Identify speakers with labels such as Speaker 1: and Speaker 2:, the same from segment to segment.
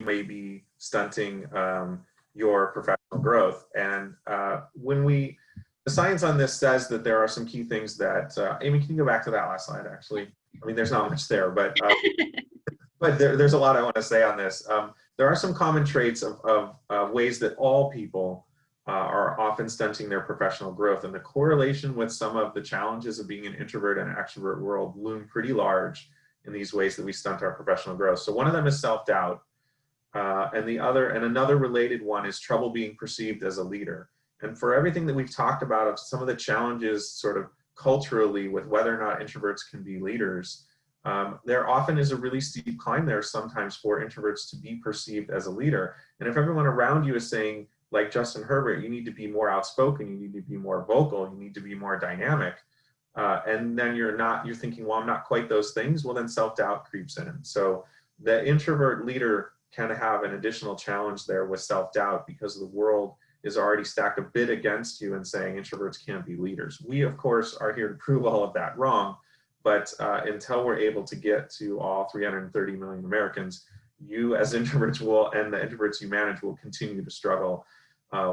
Speaker 1: may be stunting your professional growth. And the science on this says that there are some key things that, Amy, can you go back to that last slide, actually? I mean, there's not much there, but there's a lot I want to say on this. There are some common traits of ways that all people are often stunting their professional growth, and the correlation with some of the challenges of being an introvert and an extrovert world loom pretty large in these ways that we stunt our professional growth. So one of them is self-doubt, and another related one is trouble being perceived as a leader. And for everything that we've talked about of some of the challenges sort of culturally with whether or not introverts can be leaders, there often is a really steep climb there sometimes for introverts to be perceived as a leader. And if everyone around you is saying, like Justin Herbert, you need to be more outspoken, you need to be more vocal, you need to be more dynamic, and then you're thinking, well, I'm not quite those things, well, then self-doubt creeps in. So the introvert leader can have an additional challenge there with self-doubt because the world is already stacked a bit against you and saying introverts can't be leaders. We, of course, are here to prove all of that wrong, but until we're able to get to all 330 million Americans, you as introverts will, and the introverts you manage will continue to struggle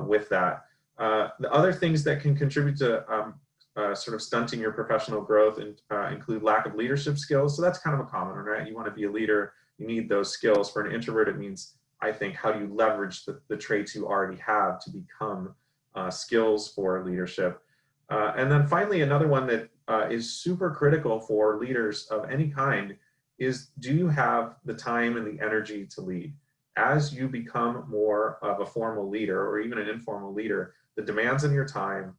Speaker 1: with that. The other things that can contribute to sort of stunting your professional growth include lack of leadership skills. So that's kind of a common one, right? You want to be a leader, you need those skills. For an introvert, it means, I think, how do you leverage the traits you already have to become skills for leadership. And then finally, another one that is super critical for leaders of any kind is, do you have the time and the energy to lead? As you become more of a formal leader or even an informal leader, the demands on your time,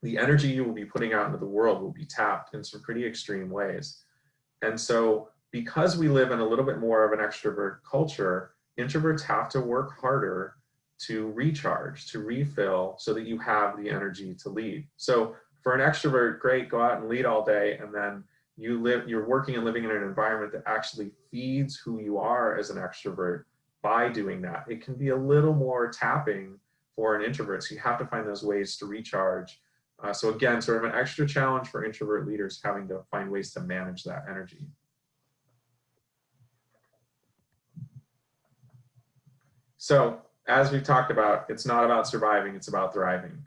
Speaker 1: the energy you will be putting out into the world will be tapped in some pretty extreme ways. And so because we live in a little bit more of an extrovert culture, introverts have to work harder to recharge, to refill, so that you have the energy to lead. So for an extrovert, great, go out and lead all day, and then you're working and living in an environment that actually feeds who you are as an extrovert by doing that. It can be a little more tapping for an introvert, so you have to find those ways to recharge. So again, sort of an extra challenge for introvert leaders having to find ways to manage that energy. So as we've talked about, it's not about surviving, it's about thriving.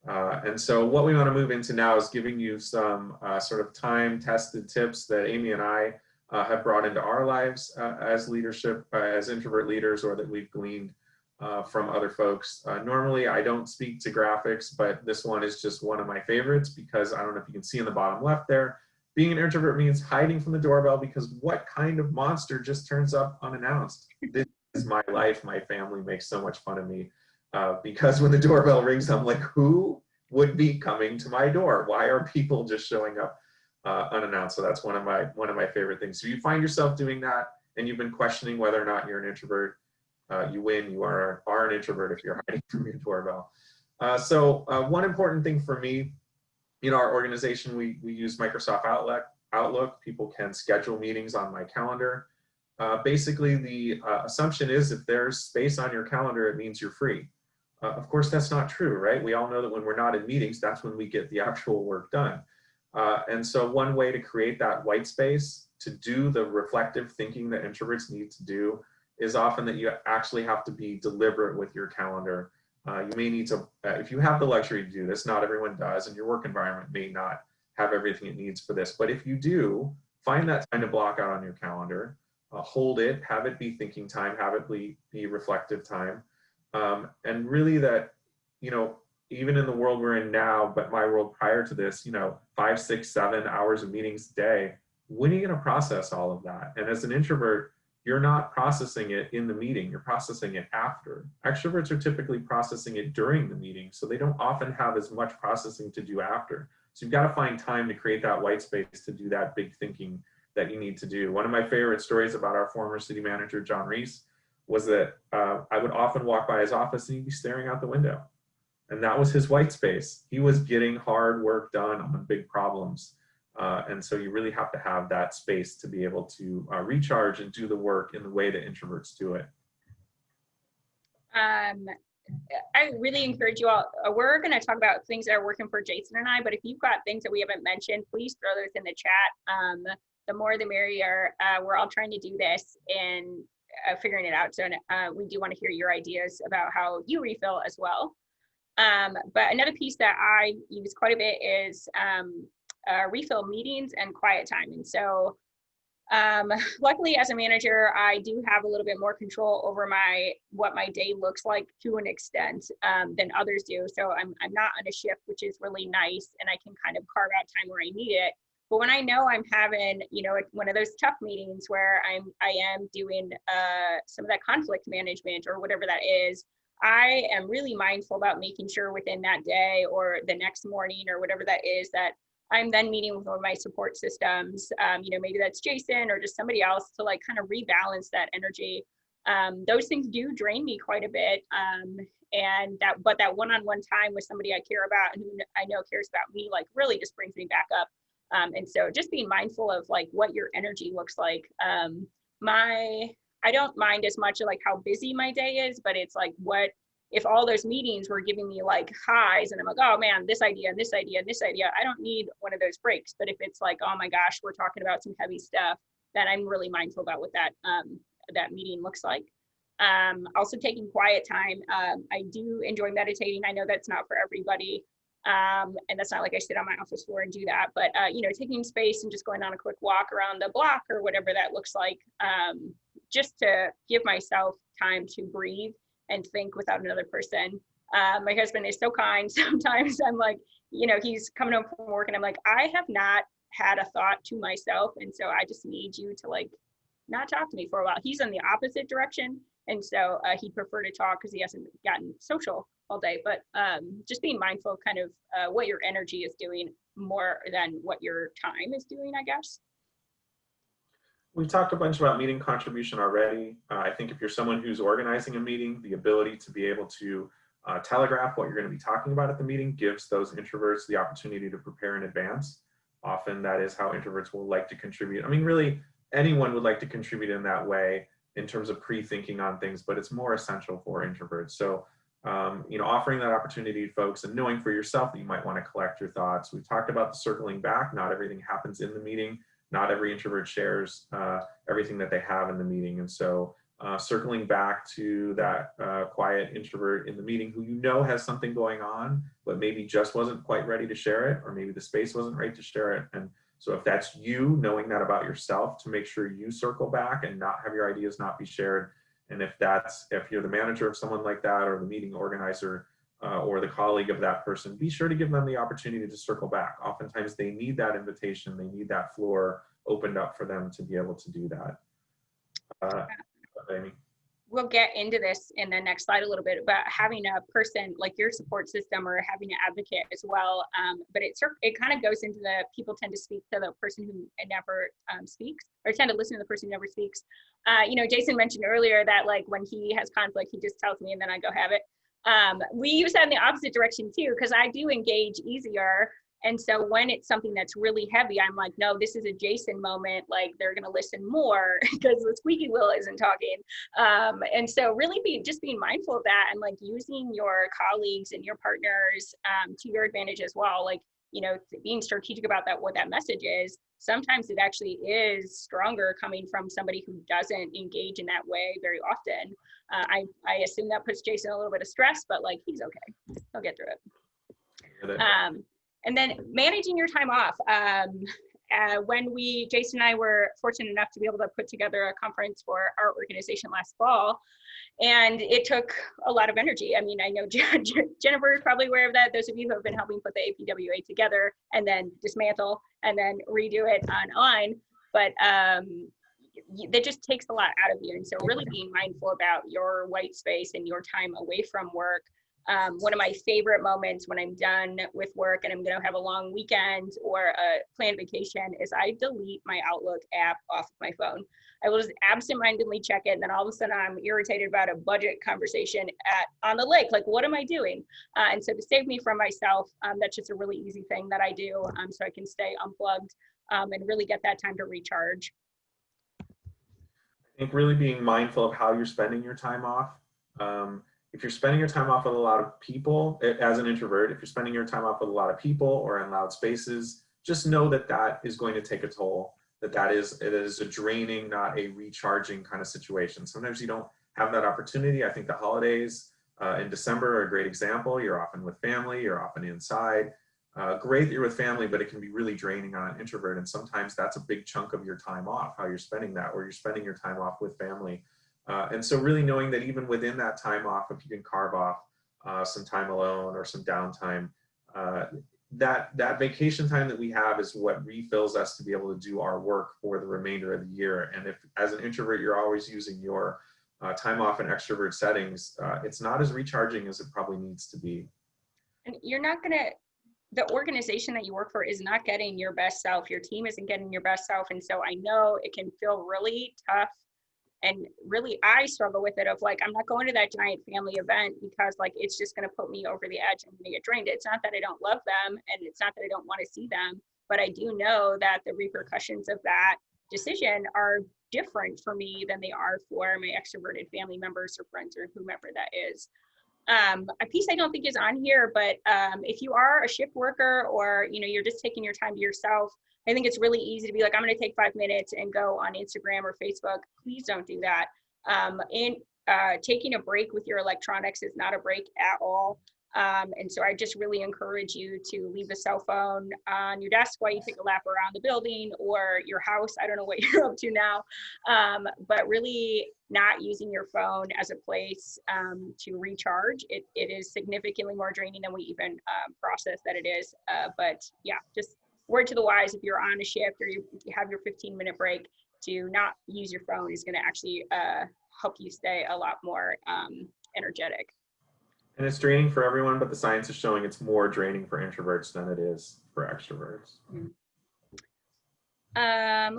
Speaker 1: And so what we want to move into now is giving you some sort of time-tested tips that Amy and I have brought into our lives as leadership, as introvert leaders, or that we've gleaned from other folks. Normally, I don't speak to graphics, but this one is just one of my favorites because I don't know if you can see in the bottom left there, being an introvert means hiding from the doorbell because what kind of monster just turns up unannounced? This is my life. My family makes so much fun of me because when the doorbell rings, I'm like, who would be coming to my door? Why are people just showing up unannounced? So that's one of my favorite things. So you find yourself doing that and you've been questioning whether or not you're an introvert, you win. You are an introvert if you're hiding from your doorbell. So one important thing for me, in our organization, we use Microsoft Outlook. People can schedule meetings on my calendar. Basically, the assumption is if there's space on your calendar, it means you're free. Of course, that's not true, right? We all know that when we're not in meetings, that's when we get the actual work done. And so one way to create that white space, to do the reflective thinking that introverts need to do, is often that you actually have to be deliberate with your calendar. You may need to, if you have the luxury to do this, not everyone does, and your work environment may not have everything it needs for this. But if you do, find that time to block out on your calendar, hold it, have it be thinking time, have it be reflective time. And really that, even in the world we're in now, but my world prior to this, 5, 6, 7 hours of meetings a day, when are you going to process all of that? And as an introvert, you're not processing it in the meeting, you're processing it after. Extroverts are typically processing it during the meeting, so they don't often have as much processing to do after. So you've got to find time to create that white space to do that big thinking that you need to do. One of my favorite stories about our former city manager, John Reese, was that I would often walk by his office and he'd be staring out the window. And that was his white space. He was getting hard work done on big problems. And so you really have to have that space to be able to recharge and do the work in the way that introverts do it.
Speaker 2: I really encourage you all. We're going to talk about things that are working for Jason and I, but if you've got things that we haven't mentioned, please throw those in the chat. The more the merrier. We're all trying to do this in figuring it out. So we do want to hear your ideas about how you refill as well. But another piece that I use quite a bit is refill meetings and quiet time. And so luckily as a manager, I do have a little bit more control over what my day looks like to an extent than others do. So I'm not on a shift, which is really nice, and I can kind of carve out time where I need it. But when I know I'm having, one of those tough meetings where I am doing some of that conflict management or whatever that is, I am really mindful about making sure within that day or the next morning or whatever that is, that I'm then meeting with one of my support systems, maybe that's Jason or just somebody else, to like kind of rebalance that energy. Those things do drain me quite a bit. But that one-on-one time with somebody I care about and who I know cares about me, like really just brings me back up. And so just being mindful of like what your energy looks like. I don't mind as much like how busy my day is, but it's like, what if all those meetings were giving me like highs and I'm like, oh man, this idea and this idea and this idea, I don't need one of those breaks. But if it's like, oh my gosh, we're talking about some heavy stuff, then I'm really mindful about what that meeting looks like. Also taking quiet time. I do enjoy meditating. I know that's not for everybody. And that's not like I sit on my office floor and do that, but taking space and just going on a quick walk around the block or whatever that looks like, just to give myself time to breathe and think without another person. My husband is so kind. Sometimes I'm like, he's coming home from work and I'm like, I have not had a thought to myself. And so I just need you to like, not talk to me for a while. He's in the opposite direction. And so he'd prefer to talk because he hasn't gotten social all day, but just being mindful of kind of what your energy is doing more than what your time is doing, I guess.
Speaker 1: We've talked a bunch about meeting contribution already. I think if you're someone who's organizing a meeting, the ability to be able to telegraph what you're going to be talking about at the meeting gives those introverts the opportunity to prepare in advance. Often that is how introverts will like to contribute. I mean, really, anyone would like to contribute in that way in terms of pre-thinking on things, but it's more essential for introverts. So, offering that opportunity to folks and knowing for yourself that you might want to collect your thoughts. We've talked about the circling back. Not everything happens in the meeting. Not every introvert shares everything that they have in the meeting. And so circling back to that quiet introvert in the meeting who has something going on, but maybe just wasn't quite ready to share it, or maybe the space wasn't right to share it. And so if that's you, knowing that about yourself, to make sure you circle back and not have your ideas not be shared. And if you're the manager of someone like that, or the meeting organizer, or the colleague of that person, be sure to give them the opportunity to circle back. Oftentimes they need that invitation, they need that floor opened up for them to be able to do that. Amy?
Speaker 2: We'll get into this in the next slide a little bit about having a person like your support system or having an advocate as well. But it kind of goes into the people tend to speak to the person who never speaks, or tend to listen to the person who never speaks. Jason mentioned earlier that like when he has conflict, he just tells me and then I go have it. We use that in the opposite direction too, because I do engage easier. And so when it's something that's really heavy, I'm like, no, this is a Jason moment. Like they're going to listen more because the squeaky wheel isn't talking. And so really being mindful of that and like using your colleagues and your partners to your advantage as well. Like, being strategic about what that message is. Sometimes it actually is stronger coming from somebody who doesn't engage in that way very often. I assume that puts Jason a little bit of stress, but like, he's okay. He'll get through it. And then managing your time off. When Jason and I were fortunate enough to be able to put together a conference for our organization last fall, and it took a lot of energy. I mean, I know Jennifer is probably aware of that. Those of you who have been helping put the APWA together and then dismantle and then redo it online, but that just takes a lot out of you. And so really being mindful about your white space and your time away from work. One of my favorite moments when I'm done with work and I'm going to have a long weekend or a planned vacation is I delete my Outlook app off my phone. I will just absentmindedly check it, and then all of a sudden I'm irritated about a budget conversation on the lake. Like, what am I doing? And so to save me from myself, that's just a really easy thing that I do, so I can stay unplugged and really get that time to recharge.
Speaker 1: I think really being mindful of how you're spending your time off. If you're spending your time off with a lot of people, as an introvert, if you're spending your time off with a lot of people or in loud spaces, just know that that is going to take a toll. it is a draining, not a recharging kind of situation. Sometimes you don't have that opportunity. I think the holidays in December are a great example. You're often with family, you're often inside. Great that you're with family, but it can be really draining on an introvert. And sometimes that's a big chunk of your time off, how you're spending that, or you're spending your time off with family. And so really knowing that even within that time off, if you can carve off some time alone or some downtime, that vacation time that we have is what refills us to be able to do our work for the remainder of the year. And if, as an introvert, you're always using your time off in extrovert settings, it's not as recharging as it probably needs to be.
Speaker 2: And you're not gonna, the organization that you work for is not getting your best self. Your team isn't getting your best self. And so I know it can feel really tough. And really, I struggle with it of like, I'm not going to that giant family event because like, it's just going to put me over the edge. I'm going to get drained. It's not that I don't love them and it's not that I don't want to see them, but I do know that the repercussions of that decision are different for me than they are for my extroverted family members or friends or whomever that is. A piece I don't think is on here, but if you are a shift worker or, you know, you're just taking your time to yourself, I think it's really easy to be like, I'm going to take 5 minutes and go on Instagram or Facebook. Please don't do that. Taking a break with your electronics is not a break at all. And so I just really encourage you to leave the cell phone on your desk while you take a lap around the building or your house. I don't know what you're up to now, but really not using your phone as a place to recharge. It is significantly more draining than we even process that it is. But yeah, just word to the wise, if you're on a shift or you have your 15-minute break, to not use your phone is going to actually help you stay a lot more energetic.
Speaker 1: And it's draining for everyone, but the science is showing it's more draining for introverts than it is for extroverts.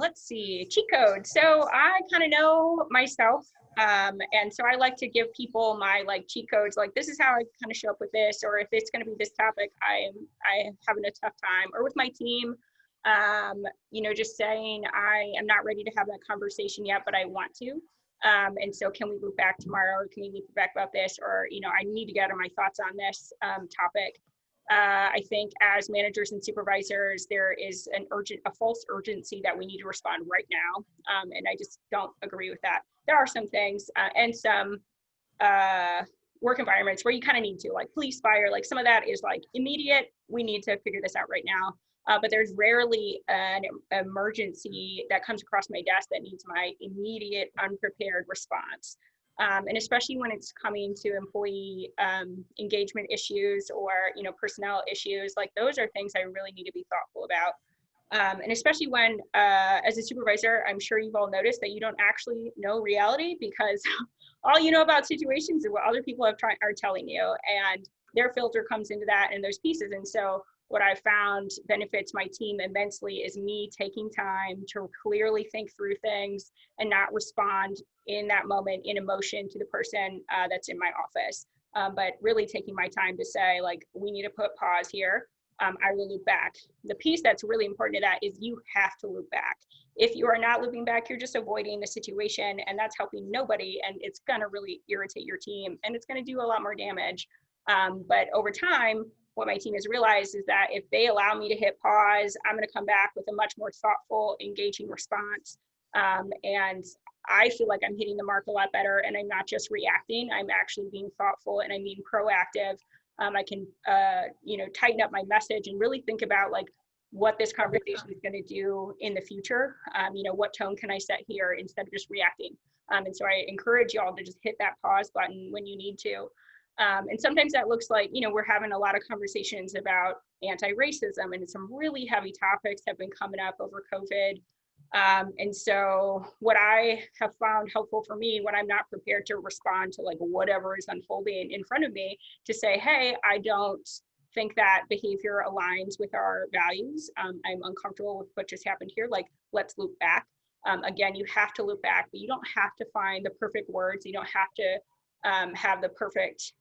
Speaker 2: Let's see, cheat code. So I kind of know myself. And so I like to give people my like cheat codes, like this is how I kind of show up with this, or if it's going to be this topic, I am having a tough time, or with my team, you know, just saying I am not ready to have that conversation yet, but I want to. And so can we loop back tomorrow, or can we loop back about this, or, you know, I need to gather my thoughts on this topic. I think as managers and supervisors, there is a false urgency that we need to respond right now. And I just don't agree with that. There are some things and some work environments where you kind of need to, like police, fire, like some of that is like immediate. We need to figure this out right now. But there's rarely an emergency that comes across my desk that needs my immediate unprepared response. And especially when it's coming to employee engagement issues or, you know, personnel issues, like those are things I really need to be thoughtful about. And especially when, as a supervisor, I'm sure you've all noticed that you don't actually know reality, because all you know about situations is what other people are telling you, and their filter comes into that and those pieces. And so what I found benefits my team immensely is me taking time to clearly think through things and not respond in that moment in emotion to the person that's in my office, but really taking my time to say, like, we need to put pause here. I will loop back. The piece that's really important to that is you have to loop back. If you are not looping back, you're just avoiding the situation, and that's helping nobody, and it's gonna really irritate your team, and it's gonna do a lot more damage. But over time, what my team has realized is that if they allow me to hit pause, I'm going to come back with a much more thoughtful, engaging response. And I feel like I'm hitting the mark a lot better, and I'm not just reacting. I'm actually being thoughtful and I'm being proactive. I can, you know, tighten up my message and really think about like what this conversation is going to do in the future. You know, what tone can I set here instead of just reacting? And so I encourage y'all to just hit that pause button when you need to. And sometimes that looks like, you know, we're having a lot of conversations about anti-racism, and some really heavy topics have been coming up over COVID. And so what I have found helpful for me when I'm not prepared to respond to like whatever is unfolding in front of me, to say, hey, I don't think that behavior aligns with our values. I'm uncomfortable with what just happened here. Like, let's loop back. Again, you have to loop back, but you don't have to find the perfect words. You don't have to have the perfect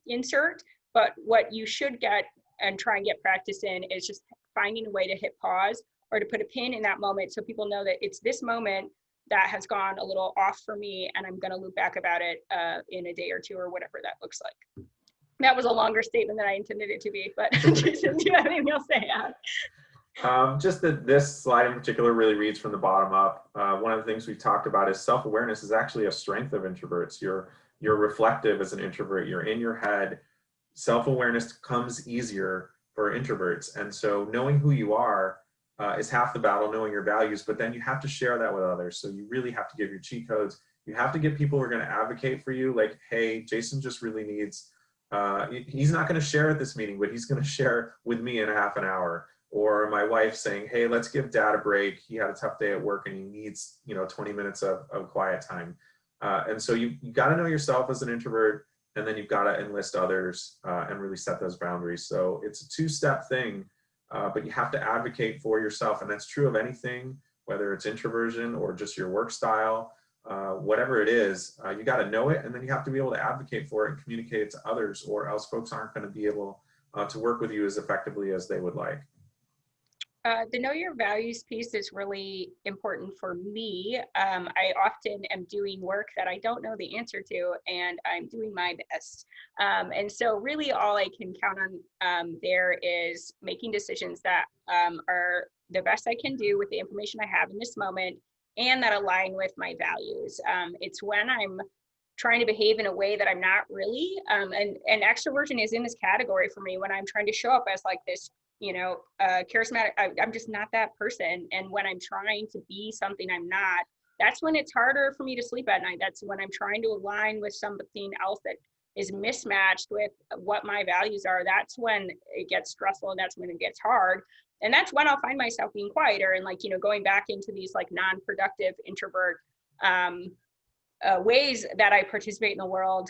Speaker 2: insert, but what you should get and try and get practice in is just finding a way to hit pause or to put a pin in that moment, so people know that it's this moment that has gone a little off for me, and I'm going to loop back about it in a day or two, or whatever that looks like. That was a longer statement than I intended it to be, but Jason, do you have anything else to add?
Speaker 1: Just that this slide in particular really reads from the bottom up. One of the things we've talked about is self-awareness is actually a strength of introverts. You're reflective as an introvert. You're in your head. Self-awareness comes easier for introverts. And so knowing who you are is half the battle, knowing your values, but then you have to share that with others. So you really have to give your cheat codes. You have to get people who are going to advocate for you. Like, hey, Jason just really needs, he's not going to share at this meeting, but he's going to share with me in a half an hour. Or my wife saying, hey, let's give dad a break. He had a tough day at work and he needs, 20 minutes of quiet time. And so you got to know yourself as an introvert, and then you've got to enlist others and really set those boundaries. So it's a two-step thing, but you have to advocate for yourself. And that's true of anything, whether it's introversion or just your work style, whatever it is, you got to know it, and then you have to be able to advocate for it and communicate it to others, or else folks aren't going to be able to work with you as effectively as they would like.
Speaker 2: The know your values piece is really important for me. I often am doing work that I don't know the answer to, and I'm doing my best. And so really all I can count on there is making decisions that are the best I can do with the information I have in this moment and that align with my values. It's when I'm trying to behave in a way that I'm not really, and extroversion is in this category for me, when I'm trying to show up as like this charismatic, I'm just not that person. And when I'm trying to be something I'm not, that's when it's harder for me to sleep at night. That's when I'm trying to align with something else that is mismatched with what my values are. That's when it gets stressful, and that's when it gets hard. And that's when I'll find myself being quieter and going back into these like non-productive introvert ways that I participate in the world.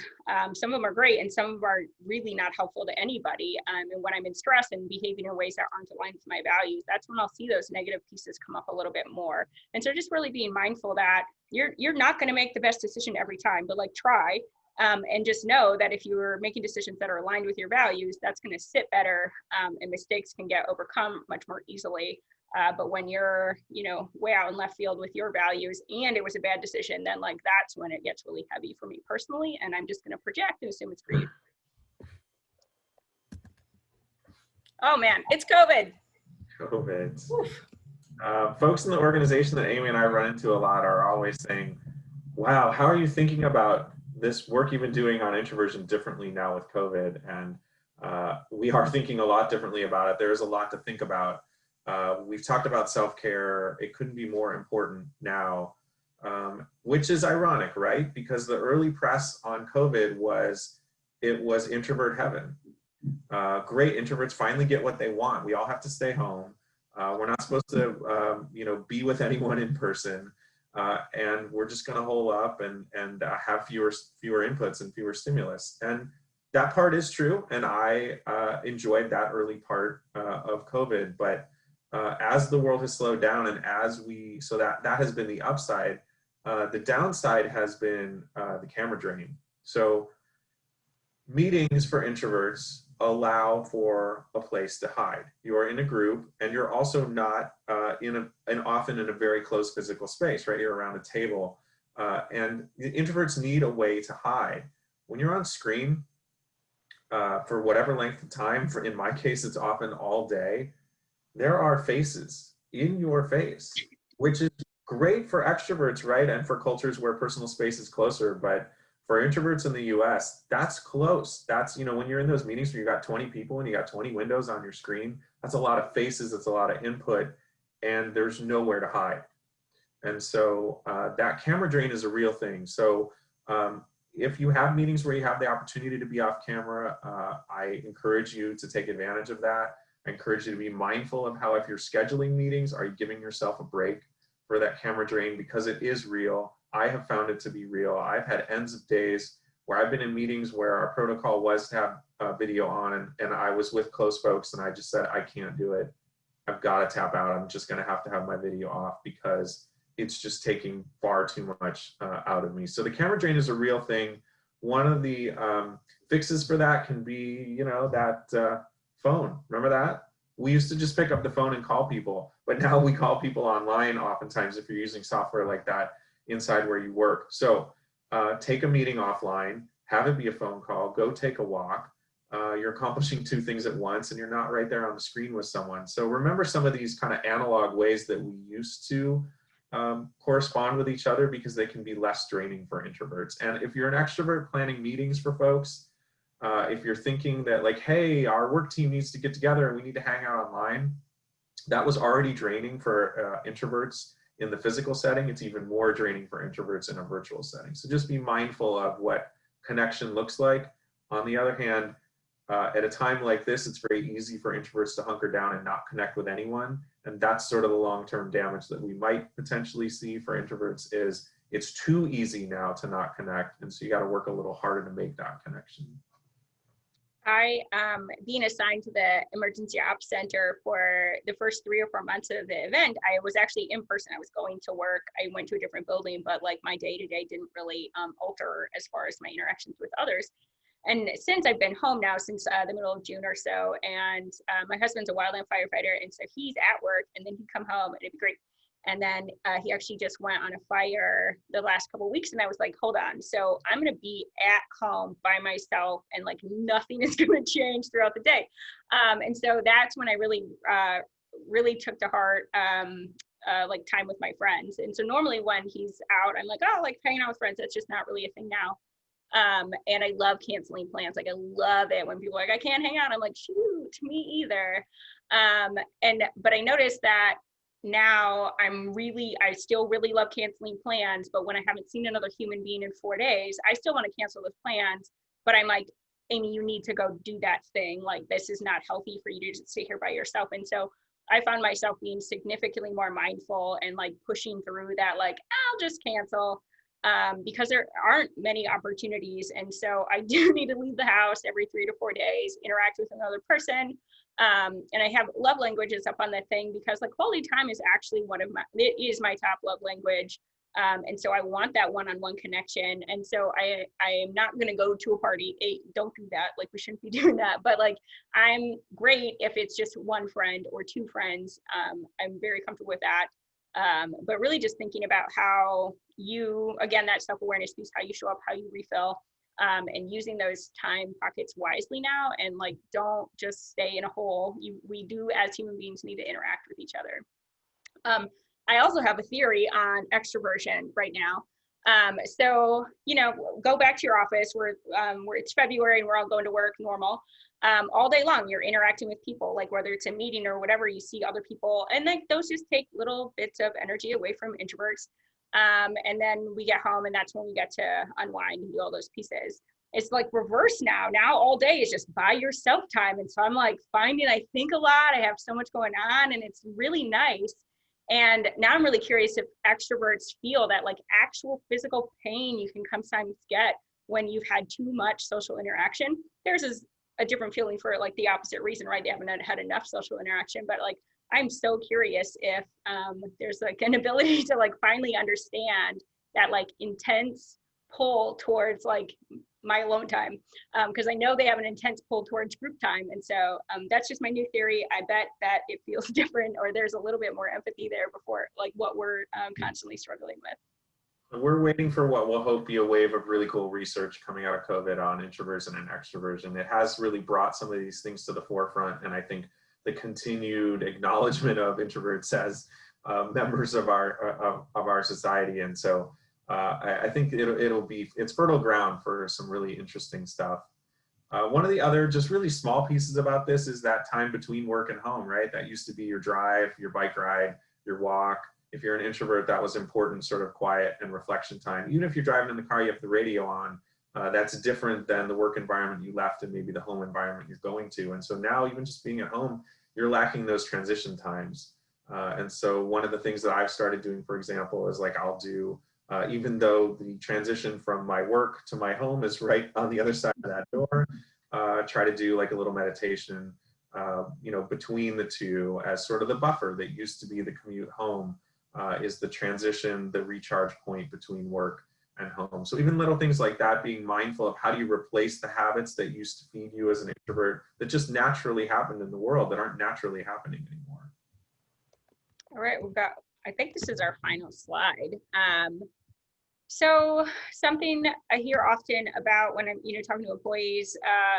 Speaker 2: Some of them are great, and some of them are really not helpful to anybody. And when I'm in stress and behaving in ways that aren't aligned with my values, that's when I'll see those negative pieces come up a little bit more. And so just really being mindful that you're not going to make the best decision every time, but try. And just know that if you're making decisions that are aligned with your values, that's going to sit better, and mistakes can get overcome much more easily. But when you're, way out in left field with your values and it was a bad decision, then that's when it gets really heavy for me personally. And I'm just going to project and assume it's for you. Oh man, it's COVID.
Speaker 1: Folks in the organization that Amy and I run into a lot are always saying, wow, how are you thinking about this work you've been doing on introversion differently now with COVID? And we are thinking a lot differently about it. There's a lot to think about. We've talked about self-care. It couldn't be more important now, which is ironic, right? Because the early press on COVID was, it was introvert heaven. Great, introverts finally get what they want. We all have to stay home. We're not supposed to, be with anyone in person. And we're just going to hole up and have fewer inputs and fewer stimulus. And that part is true. And I enjoyed that early part of COVID. But as the world has slowed down, and so that has been the upside. The downside has been the camera drain. So meetings for introverts allow for a place to hide. You are in a group, and you're also not often in a very close physical space, right? You're around a table, and the introverts need a way to hide. When you're on screen for whatever length of time, in my case, it's often all day, there are faces in your face, which is great for extroverts, right? And for cultures where personal space is closer. But for introverts in the US, that's close. That's, when you're in those meetings where you got 20 people and you got 20 windows on your screen, that's a lot of faces, it's a lot of input, and there's nowhere to hide. And so that camera drain is a real thing. So if you have meetings where you have the opportunity to be off camera, I encourage you to take advantage of that. I encourage you to be mindful of how, if you're scheduling meetings, are you giving yourself a break for that camera drain? Because it is real. I have found it to be real. I've had ends of days where I've been in meetings where our protocol was to have video on, and I was with close folks, and I just said, I can't do it. I've got to tap out. I'm just going to have my video off because it's just taking far too much out of me. So the camera drain is a real thing. One of the fixes for that can be, that phone. Remember that? We used to just pick up the phone and call people, but now we call people online oftentimes if you're using software like that inside where you work. So take a meeting offline, have it be a phone call, go take a walk, you're accomplishing two things at once and you're not right there on the screen with someone. So remember some of these kind of analog ways that we used to correspond with each other, because they can be less draining for introverts. And if you're an extrovert planning meetings for folks, if you're thinking that like, hey, our work team needs to get together and we need to hang out online, that was already draining for introverts in the physical setting. It's even more draining for introverts in a virtual setting. So just be mindful of what connection looks like. On the other hand, at a time like this, it's very easy for introverts to hunker down and not connect with anyone. And that's sort of the long-term damage that we might potentially see for introverts. Is it's too easy now to not connect. And so you got to work a little harder to make that connection.
Speaker 2: I, being assigned to the emergency ops center for the first 3 or 4 months of the event, I was actually in person. I was going to work. I went to a different building, but like my day-to-day didn't really alter as far as my interactions with others. And since I've been home now since the middle of June or so, and my husband's a wildland firefighter, and so he's at work, and then he'd come home, and it'd be great. And then he actually just went on a fire the last couple of weeks, and I was like, hold on. So I'm going to be at home by myself, and like nothing is going to change throughout the day. And so that's when I really took to heart like time with my friends. And so normally when he's out, I'm like, oh, like hanging out with friends. That's just not really a thing now. And I love canceling plans. Like I love it when people are like, I can't hang out. I'm like, shoot, me either. But I noticed that now I still really love canceling plans, but when I haven't seen another human being in 4 days, I still want to cancel those plans. But I'm like, Amy, you need to go do that thing. Like, this is not healthy for you to just sit here by yourself. And so I found myself being significantly more mindful and like pushing through that, like, I'll just cancel, because there aren't many opportunities. And so I do need to leave the house every 3 to 4 days, interact with another person. And I have love languages up on the thing, because like quality time is actually it is my top love language. And so I want that one-on-one connection. And so I am not going to go to a party. Don't do that. Like, we shouldn't be doing that. But like, I'm great if it's just one friend or 2 friends. I'm very comfortable with that. But really just thinking about how you, again, that self-awareness piece, how you show up, how you refill, and using those time pockets wisely now, and like, don't just stay in a hole. We do as human beings need to interact with each other. I also have a theory on extroversion right now. So, go back to your office where it's February and we're all going to work normal. All day long, you're interacting with people, like whether it's a meeting or whatever, you see other people, and like those just take little bits of energy away from introverts. And then we get home, and that's when we get to unwind and do all those pieces. It's like reverse now. Now all day is just by yourself time. And so I'm like I think a lot, I have so much going on, and it's really nice. And now I'm really curious if extroverts feel that like actual physical pain you can sometimes get when you've had too much social interaction. Theirs is a different feeling for like the opposite reason, right? They haven't had enough social interaction. But like, I'm so curious if there's like an ability to like finally understand that like intense pull towards like my alone time, because I know they have an intense pull towards group time. And so that's just my new theory. I bet that it feels different, or there's a little bit more empathy there before like what we're constantly struggling with.
Speaker 1: We're waiting for what will hope be a wave of really cool research coming out of COVID on introversion and extroversion. It has really brought some of these things to the forefront, and I think the continued acknowledgement of introverts as members of our society. And so I think it's fertile ground for some really interesting stuff. One of the other just really small pieces about this is that time between work and home, right? That used to be your drive, your bike ride, your walk. If you're an introvert, that was important sort of quiet and reflection time. Even if you're driving in the car, you have the radio on. That's different than the work environment you left and maybe the home environment you're going to. And so now even just being at home, you're lacking those transition times. And so one of the things that I've started doing, for example, is like I'll do, even though the transition from my work to my home is right on the other side of that door, try to do like a little meditation, between the two as sort of the buffer that used to be the commute home, is the transition, the recharge point between work and home. So even little things like that, being mindful of how do you replace the habits that used to feed you as an introvert that just naturally happened in the world that aren't naturally happening anymore.
Speaker 2: All right, I think this is our final slide. So something I hear often about when I'm, talking to employees,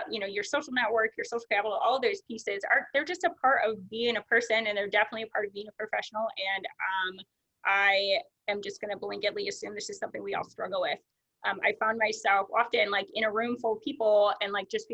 Speaker 2: your social network, your social capital, all of those pieces they're just a part of being a person, and they're definitely a part of being a professional. And I am just going to blanketly assume this is something we all struggle with. I found myself often like in a room full of people and like just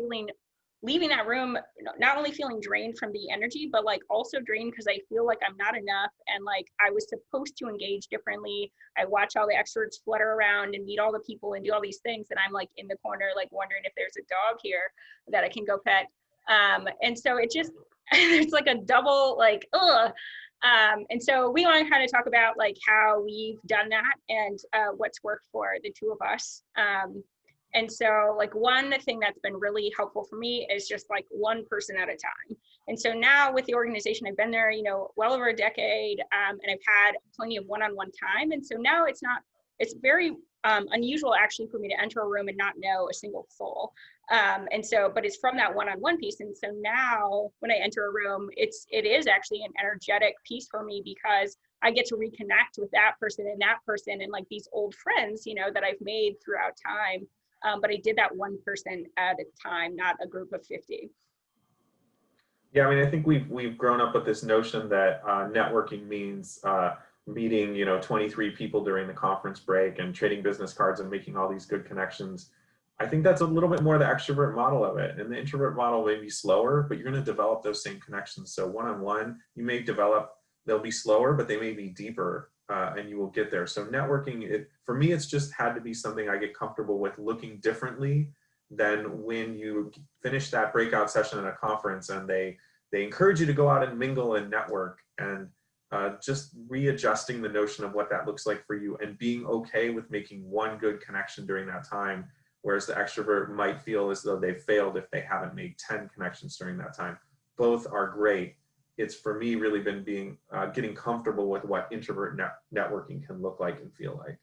Speaker 2: leaving that room, not only feeling drained from the energy, but like also drained because I feel like I'm not enough. And like I was supposed to engage differently. I watch all the experts flutter around and meet all the people and do all these things. And I'm like in the corner, like wondering if there's a dog here that I can go pet. And so it just, it's like a double, like, ugh. And so we want to kind of talk about like how we've done that and what's worked for the two of us. And so like one thing that's been really helpful for me is just like one person at a time. And so now with the organization, I've been there, well over a decade, and I've had plenty of one-on-one time. And so now it's very unusual actually for me to enter a room and not know a single soul. But it's from that one-on-one piece. And so now when I enter a room, it is actually an energetic piece for me because I get to reconnect with that person and like these old friends, that I've made throughout time. But I did that one person at a time, not a group of 50.
Speaker 1: Yeah, I mean, I think we've grown up with this notion that networking means meeting, 23 people during the conference break and trading business cards and making all these good connections. I think that's a little bit more the extrovert model of it. And the introvert model may be slower, but you're going to develop those same connections. So one-on-one, you may develop, they'll be slower, but they may be deeper, and you will get there. So networking, for me, it's just had to be something I get comfortable with looking differently than when you finish that breakout session at a conference and they encourage you to go out and mingle and network, and just readjusting the notion of what that looks like for you and being okay with making one good connection during that time. Whereas the extrovert might feel as though they've failed if they haven't made 10 connections during that time. Both are great. It's for me really been getting comfortable with what introvert networking can look like and feel like.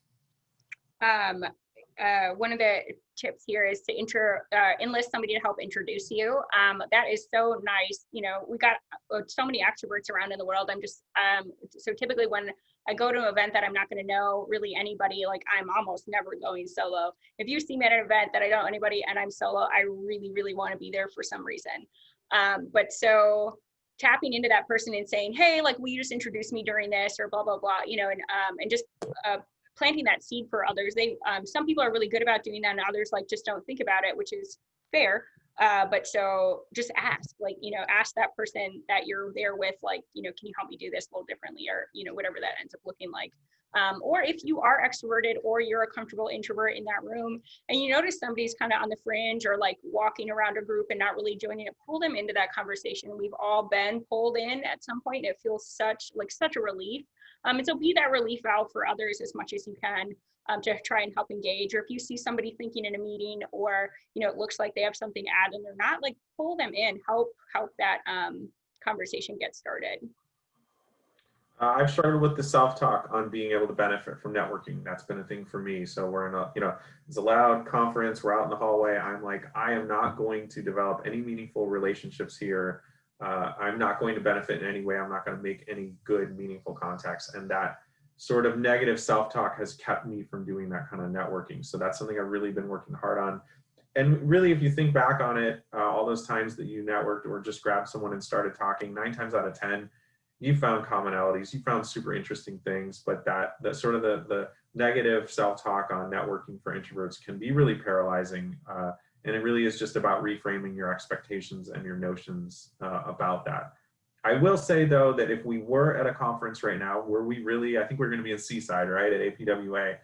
Speaker 2: One of the tips here is to enlist somebody to help introduce you. That is so nice. We got so many extroverts around in the world. So typically when I go to an event that I'm not going to know really anybody, like I'm almost never going solo. If you see me at an event that I don't know anybody and I'm solo, I really, really want to be there for some reason. But so tapping into that person and saying, hey, like, will you just introduce me during this or blah, blah, blah, and just planting that seed for others. Some people are really good about doing that and others like just don't think about it, which is fair. But so just ask that person that you're there with, like, can you help me do this a little differently, or, whatever that ends up looking like. Or if you are extroverted or you're a comfortable introvert in that room and you notice somebody's kind of on the fringe or like walking around a group and not really joining it, pull them into that conversation. We've all been pulled in at some point. It feels such a relief. And so be that relief valve for others as much as you can, to try and help engage. Or if you see somebody thinking in a meeting or, it looks like they have something to add and they're not, like, pull them in, help that conversation get started.
Speaker 1: I've struggled with the self-talk on being able to benefit from networking. That's been a thing for me. So we're in it's a loud conference. We're out in the hallway. I'm like, I am not going to develop any meaningful relationships here. I'm not going to benefit in any way. I'm not going to make any good, meaningful contacts. And that sort of negative self-talk has kept me from doing that kind of networking. So that's something I've really been working hard on. And really, if you think back on it, all those times that you networked or just grabbed someone and started talking, 9 times out of 10, you found commonalities, you found super interesting things, but that sort of the negative self-talk on networking for introverts can be really paralyzing. And it really is just about reframing your expectations and your notions about that. I will say, though, that if we were at a conference right now, I think we're going to be in Seaside, right, at APWA,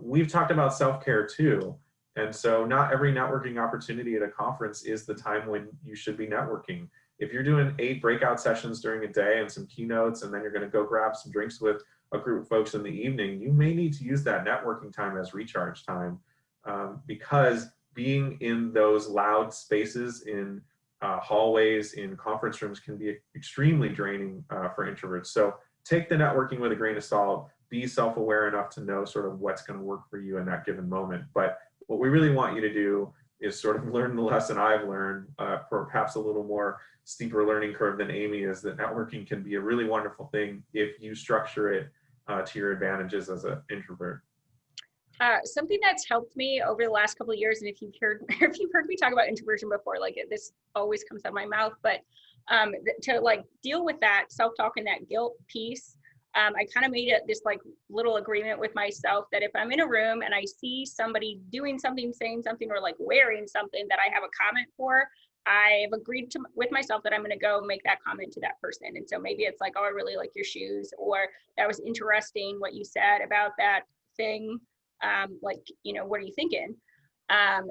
Speaker 1: we've talked about self-care too. And so not every networking opportunity at a conference is the time when you should be networking. If you're doing 8 breakout sessions during a day and some keynotes, and then you're going to go grab some drinks with a group of folks in the evening, you may need to use that networking time as recharge time, because being in those loud spaces in hallways, in conference rooms can be extremely draining for introverts. So take the networking with a grain of salt, be self-aware enough to know sort of what's going to work for you in that given moment. But what we really want you to do is sort of learn the lesson I've learned, perhaps a little more steeper learning curve than Amy, is that networking can be a really wonderful thing if you structure it to your advantages as an introvert.
Speaker 2: Something that's helped me over the last couple of years, and if you've heard if you've heard me talk about introversion before, like this always comes out of my mouth, but to like deal with that self-talk and that guilt piece, I kind of made it this like little agreement with myself that if I'm in a room and I see somebody doing something, saying something, or like wearing something that I have a comment for, I've agreed to with myself that I'm going to go make that comment to that person. And so maybe it's like, oh, I really like your shoes, or that was interesting what you said about that thing. Like, you know, what are you thinking?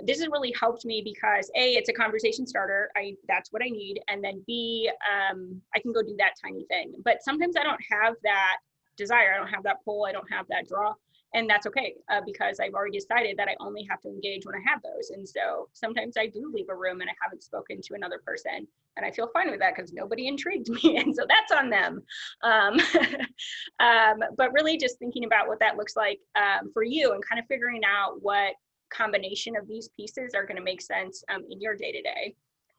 Speaker 2: This has really helped me because A, it's a conversation starter. That's what I need. And then B, I can go do that tiny thing. But sometimes I don't have that desire. I don't have that pull. I don't have that draw. And that's okay, because I've already decided that I only have to engage when I have those. And so sometimes I do leave a room and I haven't spoken to another person, and I feel fine with that because nobody intrigued me. And so that's on them. But really just thinking about what that looks like for you, and kind of figuring out what combination of these pieces are going to make sense in your day-to-day.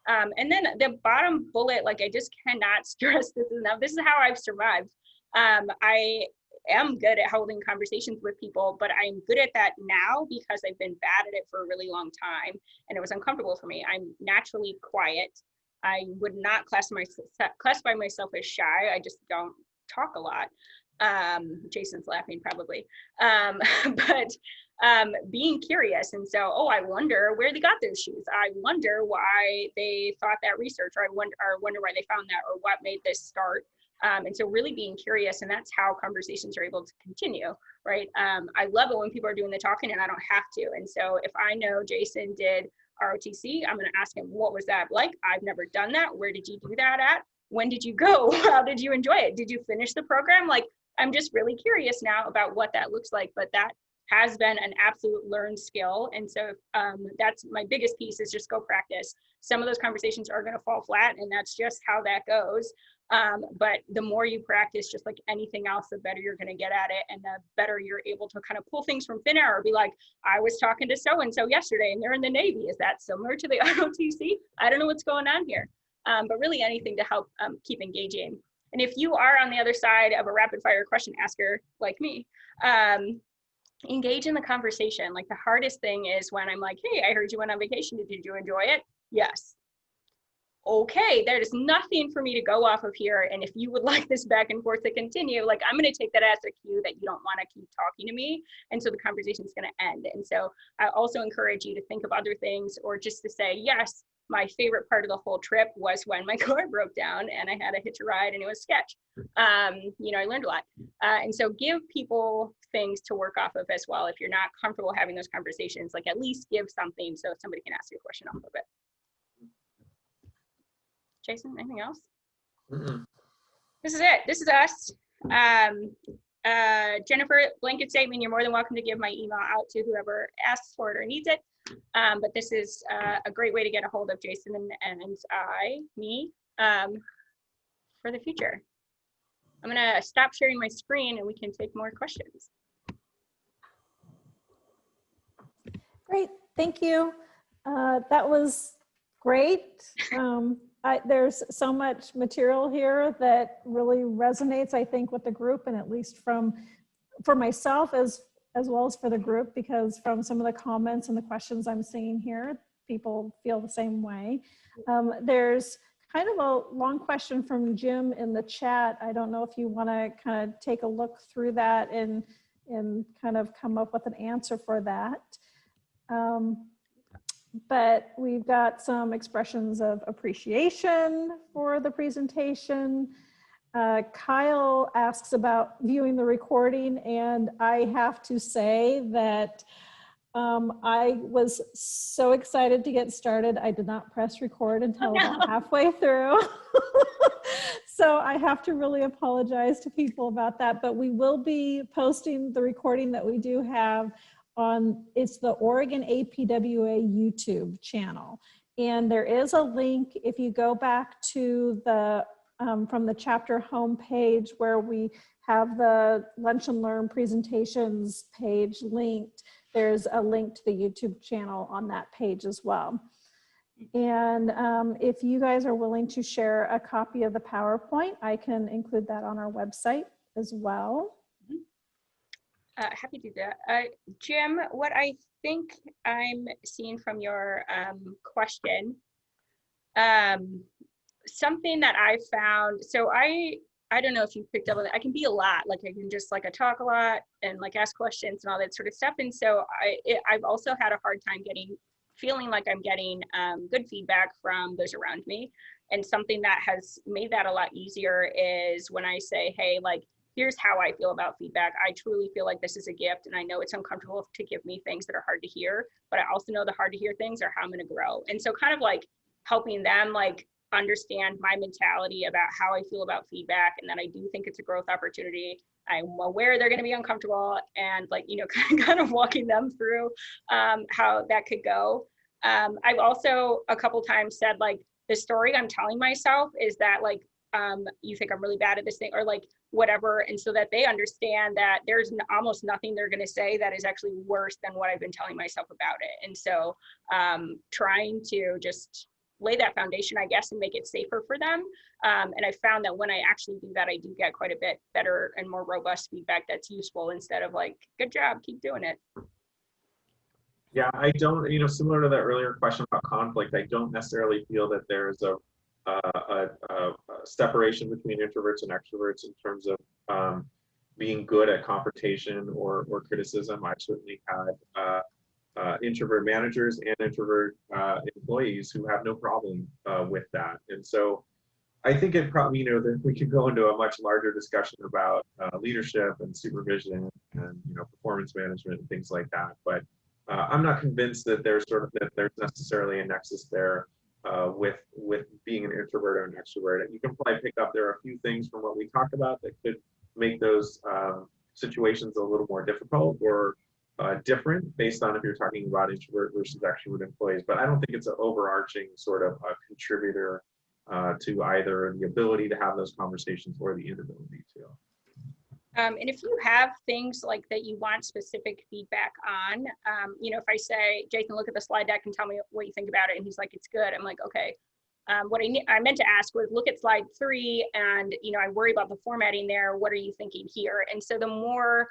Speaker 2: And then the bottom bullet, like I just cannot stress this enough. This is how I've survived. I am good at holding conversations with people, but I'm good at that now because I've been bad at it for a really long time, and it was uncomfortable for me. I'm naturally quiet. I would not classify myself as shy. I just don't talk a lot. Jason's laughing probably. But being curious, and so, oh, I wonder where they got those shoes. I wonder why they thought that research, or I wonder why they found that, or what made this start. And so really being curious, and that's how conversations are able to continue, right? I love it when people are doing the talking and I don't have to. And so if I know Jason did ROTC, I'm going to ask him, what was that like? I've never done that. Where did you do that at? When did you go? How did you enjoy it? Did you finish the program? Like, I'm just really curious now about what that looks like, but that has been an absolute learned skill. And so that's my biggest piece, is just go practice. Some of those conversations are going to fall flat, and that's just how that goes. But the more you practice, just like anything else, the better you're going to get at it, and the better you're able to kind of pull things from thin air, or be like, I was talking to so-and-so yesterday and they're in the Navy. Is that similar to the ROTC? I don't know what's going on here. But really anything to help keep engaging. And if you are on the other side of a rapid fire question asker like me, engage in the conversation. Like the hardest thing is when I'm like, hey, I heard you went on vacation. Did you enjoy it? Yes. Okay, there's nothing for me to go off of here. And if you would like this back and forth to continue, like I'm going to take that as a cue that you don't want to keep talking to me. And so the conversation is going to end. And so I also encourage you to think of other things, or just to say, yes, my favorite part of the whole trip was when my car broke down and I had to hitch a ride and it was sketch. You know, I learned a lot. And so give people things to work off of as well. If you're not comfortable having those conversations, like at least give something so somebody can ask you a question off of it. Jason, anything else?
Speaker 1: Mm-mm.
Speaker 2: This is it. This is us. Jennifer, blanket statement, you're more than welcome to give my email out to whoever asks for it or needs it. But this is a great way to get a hold of Jason and me for the future. I'm gonna stop sharing my screen and we can take more questions.
Speaker 3: Great, thank you. That was great. There's so much material here that really resonates, I think, with the group, and at least for myself as well as for the group, because from some of the comments and the questions I'm seeing here, people feel the same way. There's kind of a long question from Jim in the chat. I don't know if you want to kind of take a look through that and kind of come up with an answer for that. But we've got some expressions of appreciation for the presentation. Kyle asks about viewing the recording, and I have to say that I was so excited to get started. I did not press record until about halfway through. So I have to really apologize to people about that, but we will be posting the recording that we do have on, it's the Oregon APWA YouTube channel. And there is a link, if you go back to the, from the chapter homepage where we have the Lunch and Learn presentations page linked, there's a link to the YouTube channel on that page as well. And if you guys are willing to share a copy of the PowerPoint, I can include that on our website as well.
Speaker 2: Happy to do that. Jim, what I think I'm seeing from your question, something that I found, so I don't know if you picked up on it, I can be a lot, like I can just like I talk a lot and like ask questions and all that sort of stuff. And so I've also had a hard time feeling like I'm getting good feedback from those around me. And something that has made that a lot easier is when I say, hey, like, here's how I feel about feedback. I truly feel like this is a gift, and I know it's uncomfortable to give me things that are hard to hear, but I also know the hard to hear things are how I'm going to grow. And so kind of like helping them like understand my mentality about how I feel about feedback, and that I do think it's a growth opportunity. I'm aware they're going to be uncomfortable, and like, you know, kind of walking them through how that could go. I've also a couple times said like, the story I'm telling myself is that like, you think I'm really bad at this thing, or like whatever. And so that they understand that there's almost nothing they're going to say that is actually worse than what I've been telling myself about it. And so trying to just lay that foundation, I guess, and make it safer for them. And I found that when I actually do that, I do get quite a bit better and more robust feedback that's useful, instead of like, good job, keep doing it.
Speaker 1: Yeah, I don't, you know, similar to that earlier question about conflict, I don't necessarily feel that there's a separation between introverts and extroverts in terms of being good at confrontation or criticism. I've certainly had introvert managers and introvert employees who have no problem with that. And so I think it probably, you know, that we could go into a much larger discussion about leadership and supervision and, you know, performance management and things like that. But I'm not convinced that there's necessarily a nexus there with being an introvert or an extrovert. And you can probably pick up there are a few things from what we talked about that could make those situations a little more difficult or different based on if you're talking about introvert versus extrovert employees. But I don't think it's an overarching sort of a contributor to either the ability to have those conversations or the inability to.
Speaker 2: And if you have things like that you want specific feedback on, you know, if I say, Jason, look at the slide deck and tell me what you think about it, and he's like, it's good, I'm like, okay. What I meant to ask was, look at slide 3, and, you know, I worry about the formatting there. What are you thinking here? And so the more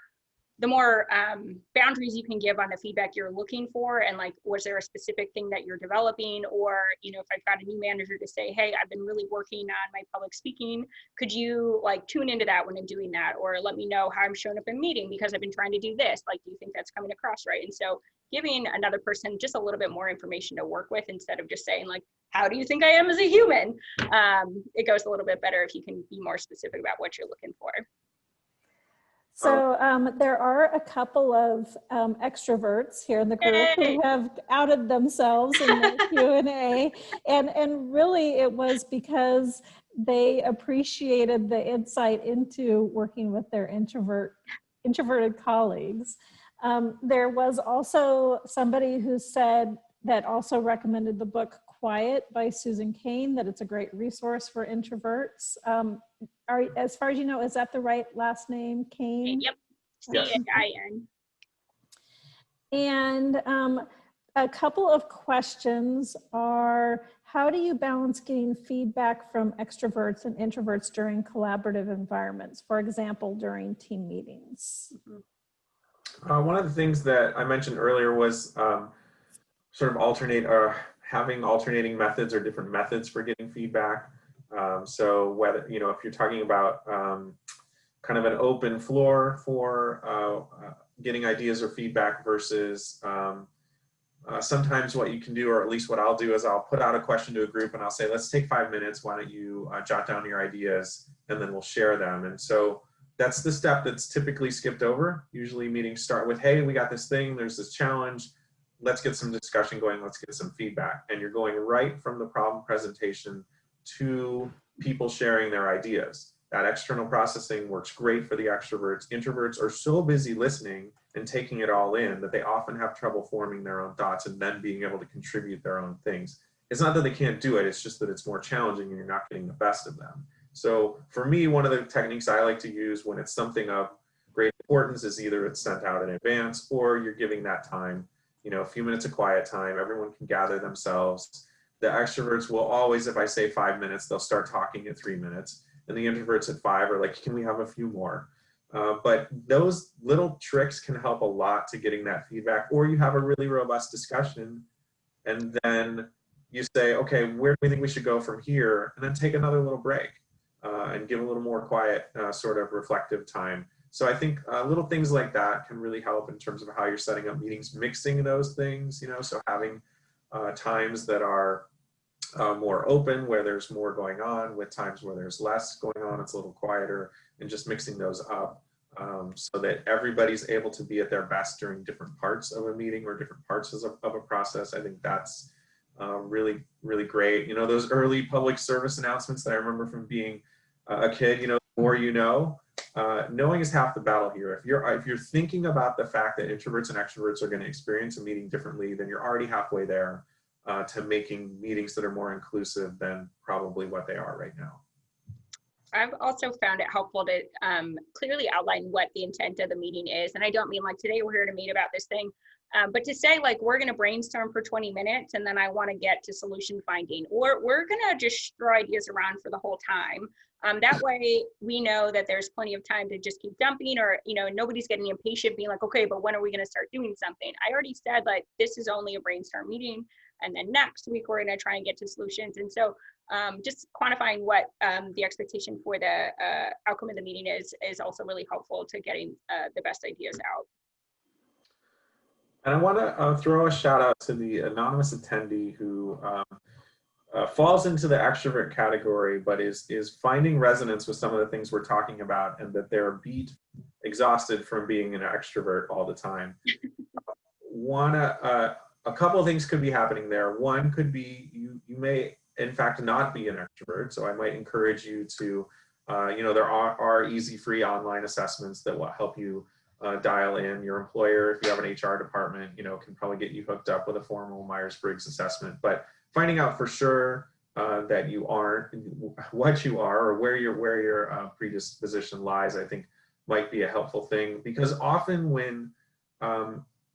Speaker 2: boundaries you can give on the feedback you're looking for, and like, was there a specific thing that you're developing? Or, you know, if I've got a new manager to say, hey, I've been really working on my public speaking, could you like tune into that when I'm doing that? Or let me know how I'm showing up in meeting because I've been trying to do this. Like, do you think that's coming across right? And so giving another person just a little bit more information to work with, instead of just saying like, how do you think I am as a human? It goes a little bit better if you can be more specific about what you're looking for.
Speaker 3: So there are a couple of extroverts here in the group who have outed themselves in the Q&A, and really it was because they appreciated the insight into working with their introverted colleagues. There was also somebody who said that also recommended the book Quiet by Susan Cain, that it's a great resource for introverts. As far as you know, is that the right last name, Cain?
Speaker 2: Yep, C-A-I-N.
Speaker 3: And a couple of questions are, how do you balance getting feedback from extroverts and introverts during collaborative environments? For example, during team meetings.
Speaker 1: One of the things that I mentioned earlier was sort of having alternating methods or different methods for getting feedback. So whether, you know, if you're talking about kind of an open floor for getting ideas or feedback versus sometimes what you can do, or at least what I'll do, is I'll put out a question to a group and I'll say, let's take 5 minutes. Why don't you jot down your ideas and then we'll share them. And so that's the step that's typically skipped over. Usually meetings start with, hey, we got this thing, there's this challenge. Let's get some discussion going. Let's get some feedback. And you're going right from the problem presentation to people sharing their ideas. That external processing works great for the extroverts. Introverts are so busy listening and taking it all in that they often have trouble forming their own thoughts and then being able to contribute their own things. It's not that they can't do it, it's just that it's more challenging and you're not getting the best of them. So for me, one of the techniques I like to use when it's something of great importance is either it's sent out in advance or you're giving that time, you know, a few minutes of quiet time, everyone can gather themselves. The extroverts will always, if I say 5 minutes, they'll start talking at 3 minutes. And the introverts at 5 are like, can we have a few more? But those little tricks can help a lot to getting that feedback. Or you have a really robust discussion, and then you say, okay, where do we think we should go from here? And then take another little break and give a little more quiet sort of reflective time. So I think little things like that can really help in terms of how you're setting up meetings, mixing those things, so having times that are more open, where there's more going on, with times where there's less going on, it's a little quieter, and just mixing those up so that everybody's able to be at their best during different parts of a meeting or different parts of a process. I think that's really, really great. Those early public service announcements that I remember from being a kid, the more you know, knowing is half the battle here. If you're thinking about the fact that introverts and extroverts are going to experience a meeting differently, then you're already halfway there to making meetings that are more inclusive than probably what they are right now.
Speaker 2: I've also found it helpful to clearly outline what the intent of the meeting is. And I don't mean like today we're here to meet about this thing, but to say like we're going to brainstorm for 20 minutes and then I want to get to solution finding, or we're going to just throw ideas around for the whole time. That way we know that there's plenty of time to just keep dumping, or, nobody's getting impatient being like, okay, but when are we going to start doing something? I already said like, this is only a brainstorm meeting. And then next week, we're going to try and get to solutions. And so just quantifying what the expectation for the outcome of the meeting is also really helpful to getting the best ideas out.
Speaker 1: And I want to throw a shout out to the anonymous attendee who falls into the extrovert category, but is finding resonance with some of the things we're talking about, and that they're exhausted from being an extrovert all the time. A couple of things could be happening there. One could be you may in fact not be an extrovert, so I might encourage you to, there are easy free online assessments that will help you dial in. Your employer, if you have an HR department, can probably get you hooked up with a formal Myers-Briggs assessment. But finding out for sure that you aren't what you are, or where your predisposition lies, I think might be a helpful thing, because often when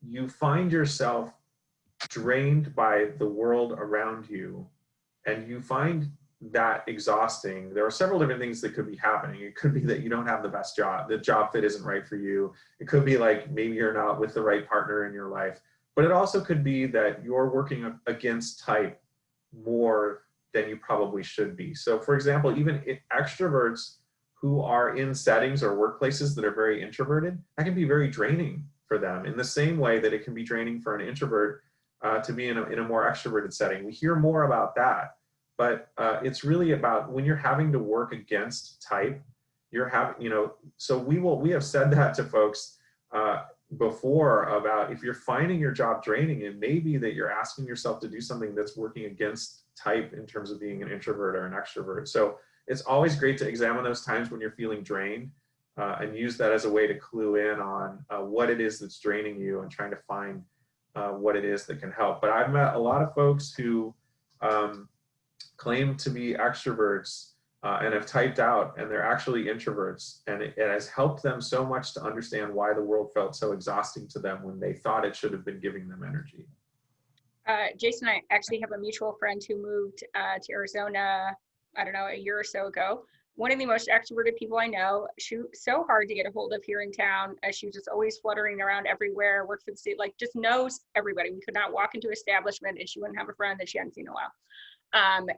Speaker 1: you find yourself drained by the world around you and you find that exhausting, there are several different things that could be happening. It could be that you don't have the best job, the job fit isn't right for you. It could be like maybe you're not with the right partner in your life, but it also could be that you're working against type more than you probably should be. So for example, even extroverts who are in settings or workplaces that are very introverted, that can be very draining for them, in the same way that it can be draining for an introvert to be in a more extroverted setting. We hear more about that, but it's really about when you're having to work against type, so we have said that to folks before about if you're finding your job draining, it may be that you're asking yourself to do something that's working against type in terms of being an introvert or an extrovert. So it's always great to examine those times when you're feeling drained and use that as a way to clue in on what it is that's draining you and trying to find what it is that can help. But I've met a lot of folks who claim to be extroverts and have typed out, and they're actually introverts, and it has helped them so much to understand why the world felt so exhausting to them when they thought it should have been giving them energy.
Speaker 2: Jason and I actually have a mutual friend who moved to Arizona, I don't know, a year or so ago. One of the most extroverted people I know. She was so hard to get a hold of here in town, as she was just always fluttering around everywhere, worked for the state, like just knows everybody. We could not walk into an establishment and she wouldn't have a friend that she hadn't seen in a while.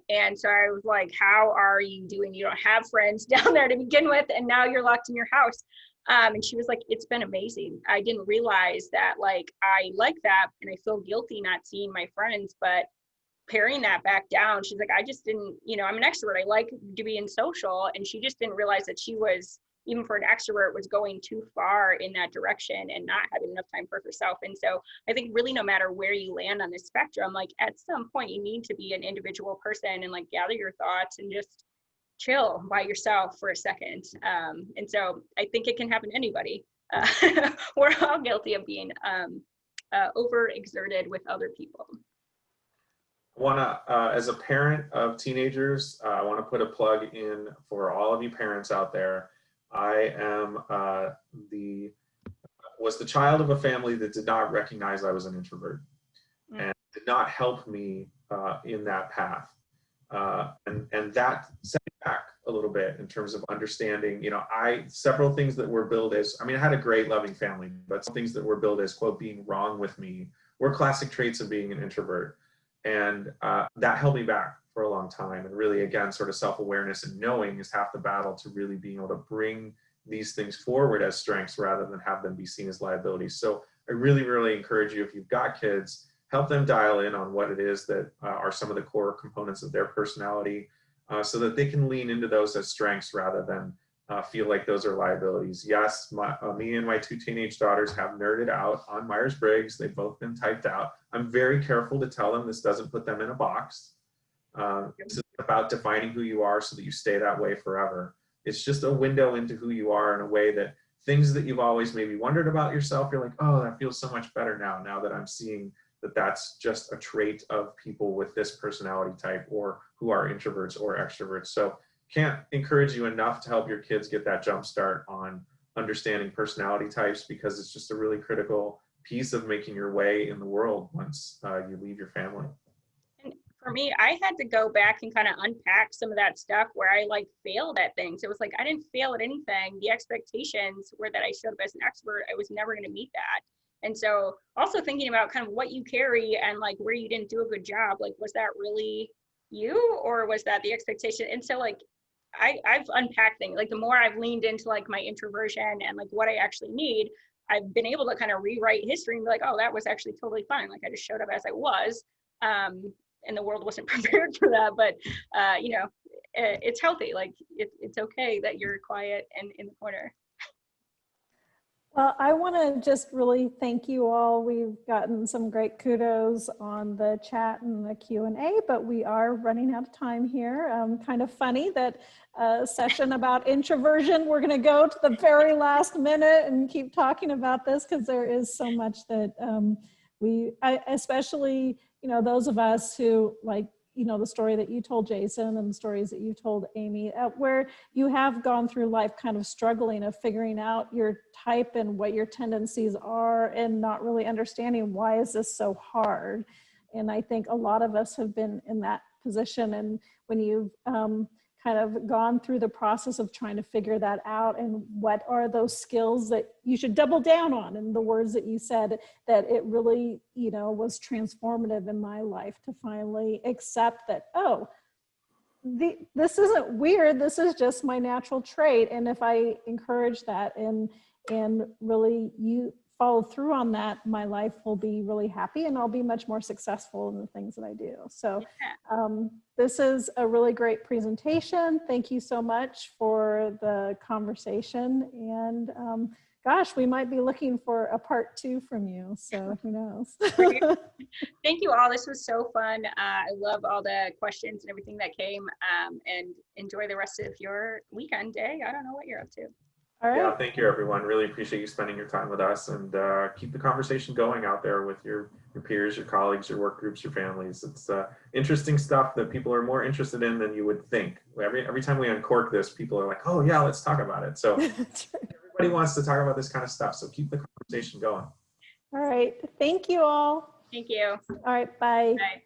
Speaker 2: And so I was like, how are you doing? You don't have friends down there to begin with, and now you're locked in your house. And she was like, it's been amazing. I didn't realize that like I like that, and I feel guilty not seeing my friends, but paring that back down, she's like, I just didn't, I'm an extrovert, I like to be in social, and she just didn't realize that she was, even for an extrovert, was going too far in that direction and not having enough time for herself. And so I think really no matter where you land on the spectrum, like at some point you need to be an individual person and like gather your thoughts and just chill by yourself for a second. And so I think it can happen to anybody. We're all guilty of being overexerted with other people.
Speaker 1: I want to, as a parent of teenagers, I want to put a plug in for all of you parents out there. I am was the child of a family that did not recognize I was an introvert and did not help me in that path. And that setting back a little bit in terms of understanding, you know, several things that were billed as, I mean, I had a great loving family, but some things that were billed as, quote, being wrong with me were classic traits of being an introvert. And that held me back for a long time. And really, again, sort of self-awareness and knowing is half the battle to really being able to bring these things forward as strengths rather than have them be seen as liabilities. So I really, really encourage you, if you've got kids, help them dial in on what it is that are some of the core components of their personality, so that they can lean into those as strengths rather than feel like those are liabilities. Yes, me and my 2 teenage daughters have nerded out on Myers-Briggs. They've both been typed out. I'm very careful to tell them this doesn't put them in a box. This is about defining who you are so that you stay that way forever. It's just a window into who you are in a way that things that you've always maybe wondered about yourself, you're like, oh, that feels so much better now that I'm seeing that that's just a trait of people with this personality type or who are introverts or extroverts. So can't encourage you enough to help your kids get that jump start on understanding personality types, because it's just a really critical piece of making your way in the world once you leave your family.
Speaker 2: And for me, I had to go back and kind of unpack some of that stuff where I like failed at things. It was like, I didn't fail at anything. The expectations were that I showed up as an expert. I was never going to meet that. And so also thinking about kind of what you carry and like where you didn't do a good job, like, was that really you or was that the expectation? And so like, I've unpacked things, like the more I've leaned into like my introversion and like what I actually need, I've been able to kind of rewrite history and be like, oh, that was actually totally fine. Like I just showed up as I was, and the world wasn't prepared for that. But, you know, it's healthy. Like it's okay that you're quiet and in the corner.
Speaker 3: Well, I want to just really thank you all. We've gotten some great kudos on the chat and the Q&A, but we are running out of time here. Kind of funny that a session about introversion, we're going to go to the very last minute and keep talking about this because there is so much that especially, you know, those of us who like, you know, the story that you told, Jason, and the stories that you told, Amy, where you have gone through life kind of struggling of figuring out your type and what your tendencies are and not really understanding why is this so hard. And I think a lot of us have been in that position. And when you've kind of gone through the process of trying to figure that out and what are those skills that you should double down on, and the words that you said, that it really, you know, was transformative in my life to finally accept that, oh, this isn't weird, this is just my natural trait. And if I encourage that and really you follow through on that, my life will be really happy and I'll be much more successful in the things that I do. So this is a really great presentation. Thank you so much for the conversation. And gosh, we might be looking for a part 2 from you. So who knows?
Speaker 2: Thank you all. This was so fun. I love all the questions and everything that came, and enjoy the rest of your weekend day. I don't know what you're up to.
Speaker 3: All right.
Speaker 1: Yeah, thank you, everyone. Really appreciate you spending your time with us, and keep the conversation going out there with your peers, your colleagues, your work groups, your families. It's interesting stuff that people are more interested in than you would think. Every time we uncork this, people are like, oh yeah, let's talk about it. So everybody wants to talk about this kind of stuff. So keep the conversation going.
Speaker 3: All right. Thank you all.
Speaker 2: Thank you.
Speaker 3: All right. Bye.
Speaker 2: Bye.